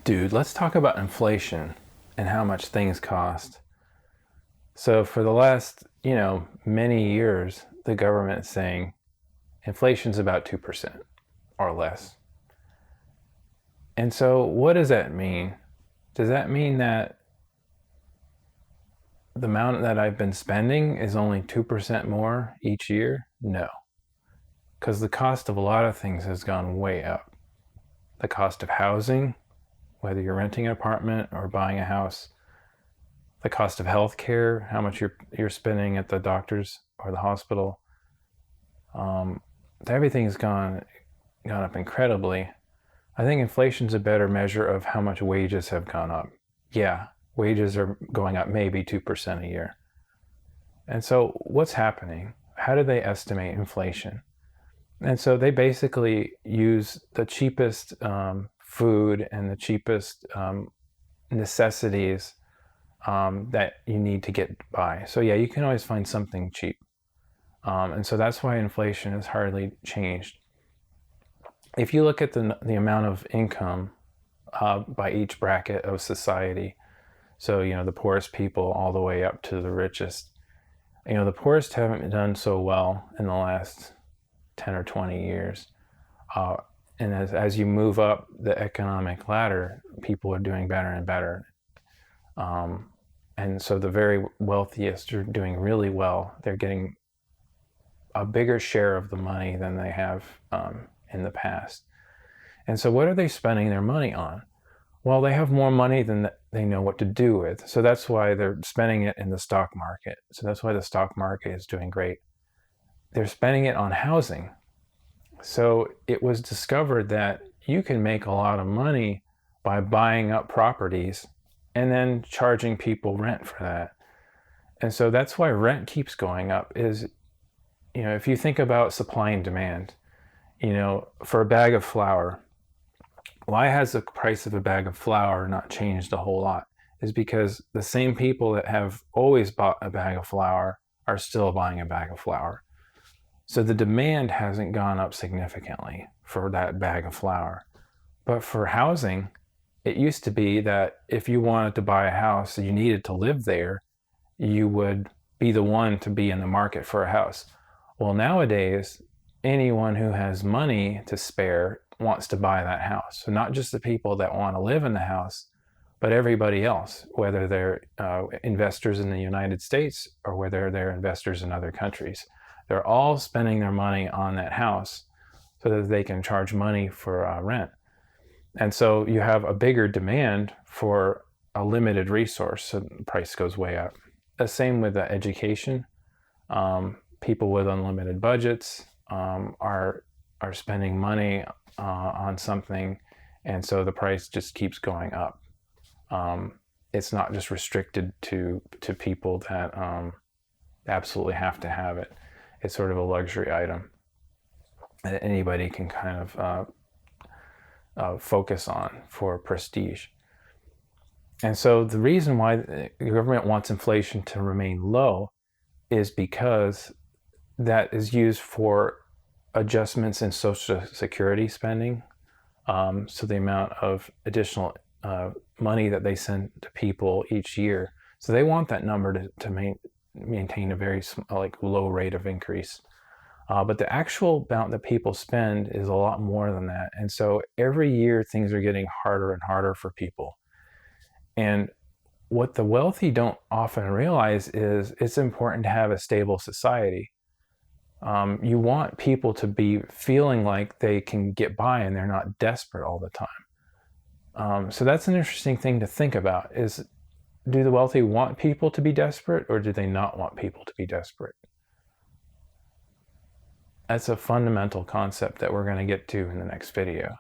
Dude, let's talk about inflation and how much things cost. So for the last, many years, the government is saying inflation's about 2% or less. And so what does that mean? Does that mean that the amount that I've been spending is only 2% more each year? No, because the cost of a lot of things has gone way up. The cost of housing, whether you're renting an apartment or buying a house, the cost of healthcare, how much you're spending at the doctor's or the hospital. Um, Everything's gone up incredibly. I think inflation's a better measure of how much wages have gone up. Yeah, wages are going up maybe 2% a year. And so what's happening? How do they estimate inflation? And so they basically use the cheapest food and the cheapest necessities that you need to get by. So yeah, you can always find something cheap. And so that's why inflation has hardly changed. If you look at the amount of income by each bracket of society, so the poorest people all the way up to the richest, the poorest haven't done so well in the last 10 or 20 years. And as you move up the economic ladder, people are doing better and better. And so the very wealthiest are doing really well. They're getting a bigger share of the money than they have in the past. And so what are they spending their money on? Well, they have more money than they know what to do with. So that's why they're spending it in the stock market. So that's why the stock market is doing great. They're spending it on housing. So it was discovered that you can make a lot of money by buying up properties and then charging people rent for that. And so that's why rent keeps going up is, if you think about supply and demand, for a bag of flour, why has the price of a bag of flour not changed a whole lot? Is because the same people that have always bought a bag of flour are still buying a bag of flour. So the demand hasn't gone up significantly for that bag of flour. But for housing, it used to be that if you wanted to buy a house and you needed to live there, you would be the one to be in the market for a house. Well, nowadays, anyone who has money to spare wants to buy that house. So not just the people that want to live in the house, but everybody else, whether they're investors in the United States or whether they're investors in other countries. They're all spending their money on that house so that they can charge money for rent. And so you have a bigger demand for a limited resource, so the price goes way up. The same with education. People with unlimited budgets are spending money on something, and so the price just keeps going up. It's not just restricted to people that absolutely have to have it. It's sort of a luxury item that anybody can kind of focus on for prestige. And so the reason why the government wants inflation to remain low is because that is used for adjustments in Social Security spending. So the amount of additional money that they send to people each year. So they want that number to maintain a very low rate of increase. But the actual amount that people spend is a lot more than that. And so every year things are getting harder and harder for people. And what the wealthy don't often realize is it's important to have a stable society. You want people to be feeling like they can get by and they're not desperate all the time. So that's an interesting thing to think about is, do the wealthy want people to be desperate or do they not want people to be desperate? That's a fundamental concept that we're going to get to in the next video.